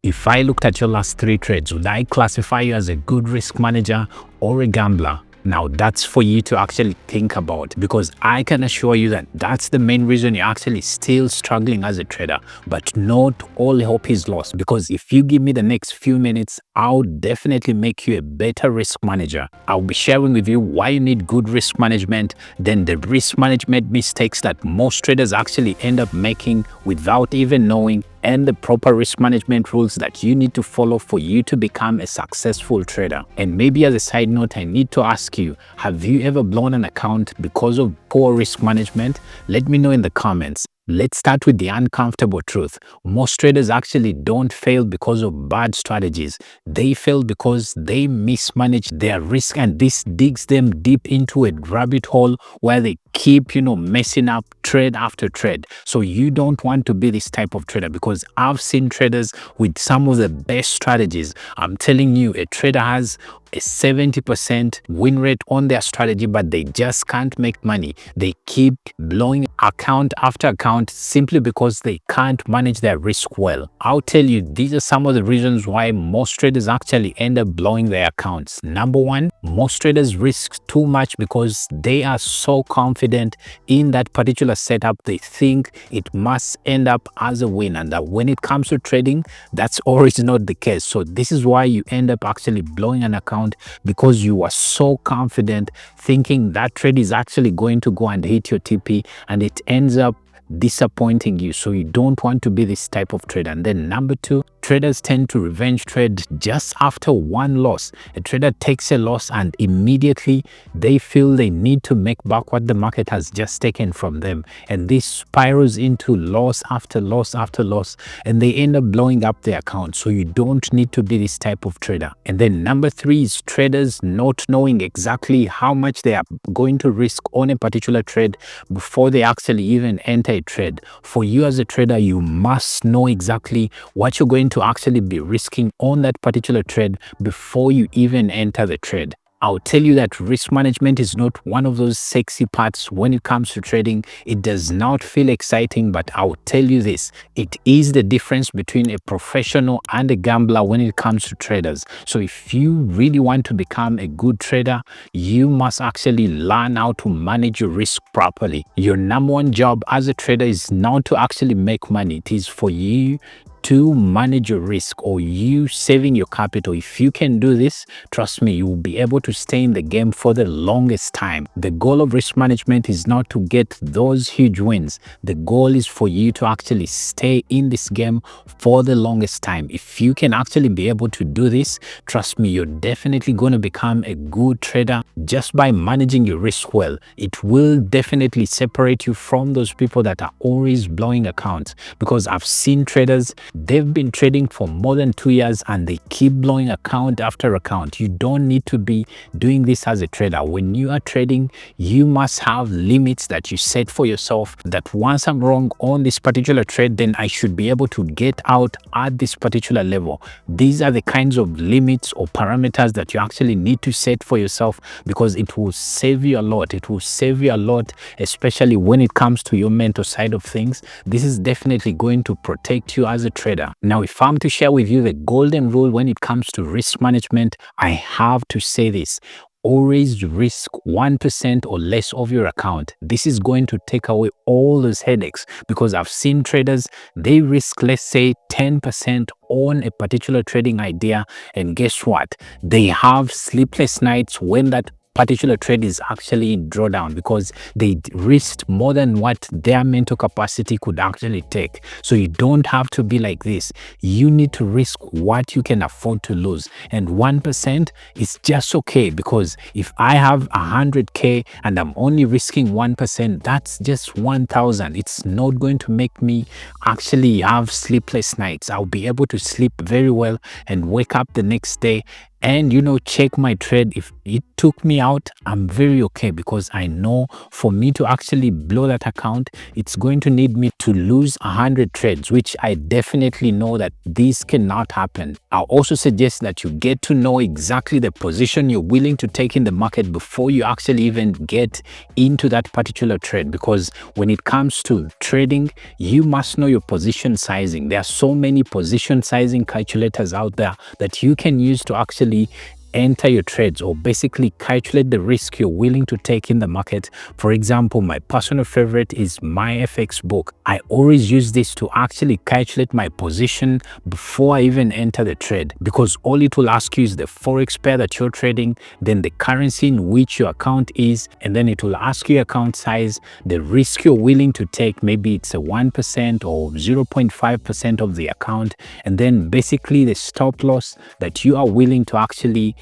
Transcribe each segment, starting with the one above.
If I looked at your last 3 trades, would I classify you as a good risk manager or a gambler? Now that's for you to actually think about, because I can assure you that that's the main reason you're actually still struggling as a trader. But not all hope is lost, because if you give me the next few minutes, I'll definitely make you a better risk manager. I'll be sharing with you why you need good risk management, then the risk management mistakes that most traders actually end up making without even knowing, and the proper risk management rules that you need to follow for you to become a successful trader. And maybe as a side note, I need to ask you, have you ever blown an account because of poor risk management? Let me know in the comments. Let's start with the uncomfortable truth. Most traders actually don't fail because of bad strategies. They fail because they mismanage their risk, and this digs them deep into a rabbit hole where they keep, messing up trade after trade. So you don't want to be this type of trader, because I've seen traders with some of the best strategies. I'm telling you, a trader has a 70% win rate on their strategy, but they just can't make money. They keep blowing account after account simply because they can't manage their risk well. I'll tell you, these are some of the reasons why most traders actually end up blowing their accounts. Number one, most traders risk too much because they are so confident in that particular setup. They think it must end up as a win, and that when it comes to trading, that's always not the case. So this is why you end up actually blowing an account, because you are so confident thinking that trade is actually going to go and hit your TP, and it ends up disappointing you. So you don't want to be this type of trader. And then number two, traders tend to revenge trade just after one loss. A trader takes a loss and immediately they feel they need to make back what the market has just taken from them, and this spirals into loss after loss after loss, and they end up blowing up their account. So you don't need to be this type of trader. And then number three is traders not knowing exactly how much they are going to risk on a particular trade before they actually even enter a trade. For you as a trader, you must know exactly what you're going to actually be risking on that particular trade before you even enter the trade. I'll tell you that risk management is not one of those sexy parts when it comes to trading. It does not feel exciting, but I'll tell you this, it is the difference between a professional and a gambler when it comes to traders. So if you really want to become a good trader, you must actually learn how to manage your risk properly. Your number one job as a trader is not to actually make money. It is for you to manage your risk, or you saving your capital. If you can do this, trust me, you will be able to stay in the game for the longest time. The goal of risk management is not to get those huge wins. The goal is for you to actually stay in this game for the longest time. If you can actually be able to do this, trust me, you're definitely going to become a good trader just by managing your risk well. It will definitely separate you from those people that are always blowing accounts, because I've seen traders, they've been trading for more than 2 years and they keep blowing account after account. You don't need to be doing this as a trader. When you are trading, you must have limits that you set for yourself, that once I'm wrong on this particular trade, then I should be able to get out at this particular level. These are the kinds of limits or parameters that you actually need to set for yourself, because it will save you a lot. It will save you a lot, especially when it comes to your mental side of things. This is definitely going to protect you as a trader. Now, if I'm to share with you the golden rule when it comes to risk management, I have to say this: always risk 1% or less of your account. This is going to take away all those headaches, because I've seen traders, they risk, let's say, 10% on a particular trading idea, and guess what? They have sleepless nights when that particular trade is actually in drawdown, because they risked more than what their mental capacity could actually take. So you don't have to be like this. You need to risk what you can afford to lose, and 1% is just okay, because if I have 100k and I'm only risking 1%, that's just 1,000. It's not going to make me actually have sleepless nights. I'll be able to sleep very well and wake up the next day and check my trade if it took me out, I'm very okay, because I know for me to actually blow that account, it's going to need me to lose 100 trades, which I definitely know that this cannot happen. I'll also suggest that you get to know exactly the position you're willing to take in the market before you actually even get into that particular trade, because when it comes to trading, you must know your position sizing. There are so many position sizing calculators out there that you can use to actually enter your trades, or basically calculate the risk you're willing to take in the market. For example, my personal favorite is my FX book. I always use this to actually calculate my position before I even enter the trade, because all it will ask you is the forex pair that you're trading, then the currency in which your account is, and then it will ask you account size, the risk you're willing to take, maybe it's a 1% or 0.5% of the account, and then basically the stop loss that you are willing to actually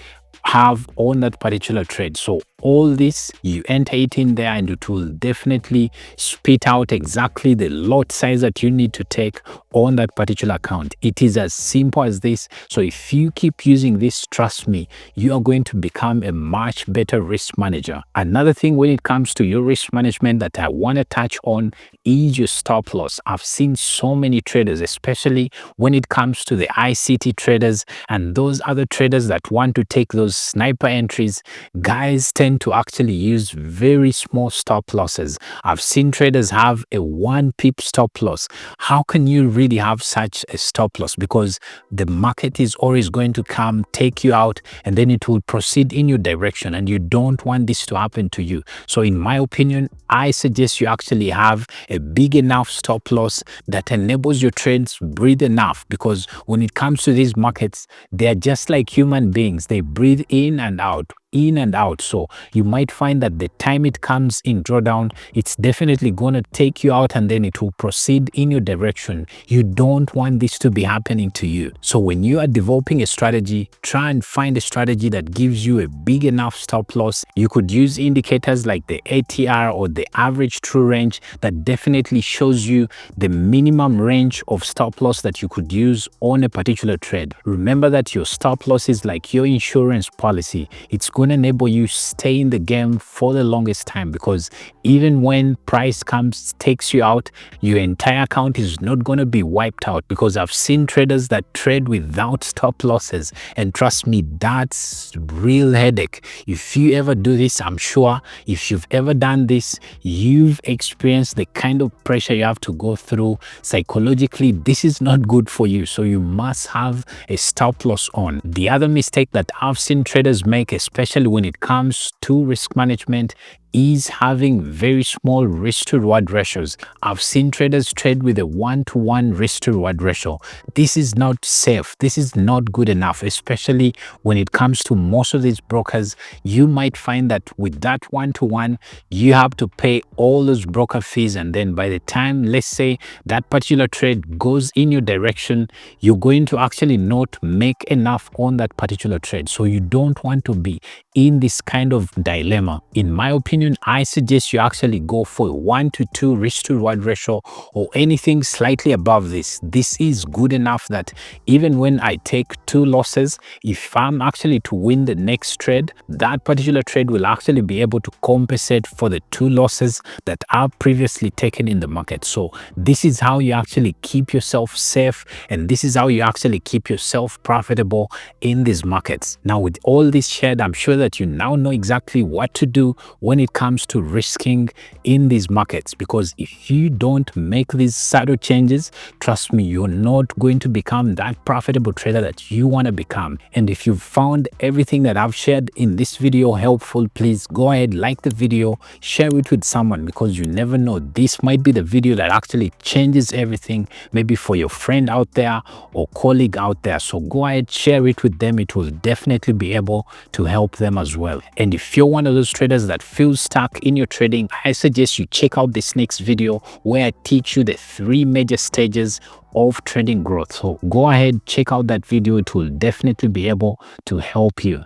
have on that particular trade. So all this, you enter it in there, and it will definitely spit out exactly the lot size that you need to take on that particular account. It is as simple as this. So if you keep using this, trust me, you are going to become a much better risk manager. Another thing when it comes to your risk management that I want to touch on is your stop loss. I've seen so many traders, especially when it comes to the ICT traders and those other traders that want to take those sniper entries. Guys tend to actually use very small stop losses. I've seen traders have a 1 pip stop loss. How can you really have such a stop loss? Because the market is always going to come, take you out, and then it will proceed in your direction, and you don't want this to happen to you. So in my opinion, I suggest you actually have a big enough stop loss that enables your trades breathe enough, because when it comes to these markets, they're just like human beings. They breathe in and out, in and out. So you might find that the time it comes in drawdown, it's definitely going to take you out, and then it will proceed in your direction. You don't want this to be happening to you. So when you are developing a strategy, try and find a strategy that gives you a big enough stop loss. You could use indicators like the ATR or the average true range that definitely shows you the minimum range of stop loss that you could use on a particular trade. Remember that your stop loss is like your insurance policy. It's going to enable you stay in the game for the longest time, because even when price comes, takes you out, your entire account is not going to be wiped out, because I've seen traders that trade without stop losses, and trust me, that's real headache. If you ever do this, I'm sure if you've ever done this, you've experienced the kind of pressure you have to go through psychologically. This is not good for you, so you must have a stop loss on. The other mistake that I've seen traders make, especially when it comes to risk management, is having very small risk to reward ratios. I've seen traders trade with a 1-to-1 risk to reward ratio. This is not safe. This is not good enough, especially when it comes to most of these brokers. You might find that with that 1-to-1, you have to pay all those broker fees, and then by the time, let's say, that particular trade goes in your direction, you're going to actually not make enough on that particular trade. So you don't want to be in this kind of dilemma. In my opinion, I suggest you actually go for a 1-to-2 risk to reward ratio, or anything slightly above this. This is good enough that even when I take 2 losses, if I'm actually to win the next trade, that particular trade will actually be able to compensate for the 2 losses that I've previously taken in the market. So this is how you actually keep yourself safe, and this is how you actually keep yourself profitable in these markets. Now, with all this shared, I'm sure that you now know exactly what to do when it comes to risking in these markets, because if you don't make these subtle changes, trust me, you're not going to become that profitable trader that you want to become. And if you've found everything that I've shared in this video helpful, please go ahead, like the video, share it with someone, because you never know, this might be the video that actually changes everything, maybe for your friend out there or colleague out there. So go ahead, share it with them. It will definitely be able to help them as well. And if you're one of those traders that feels stuck in your trading, I suggest you check out this next video where I teach you the 3 major stages of trading growth. So go ahead, check out that video. It will definitely be able to help you.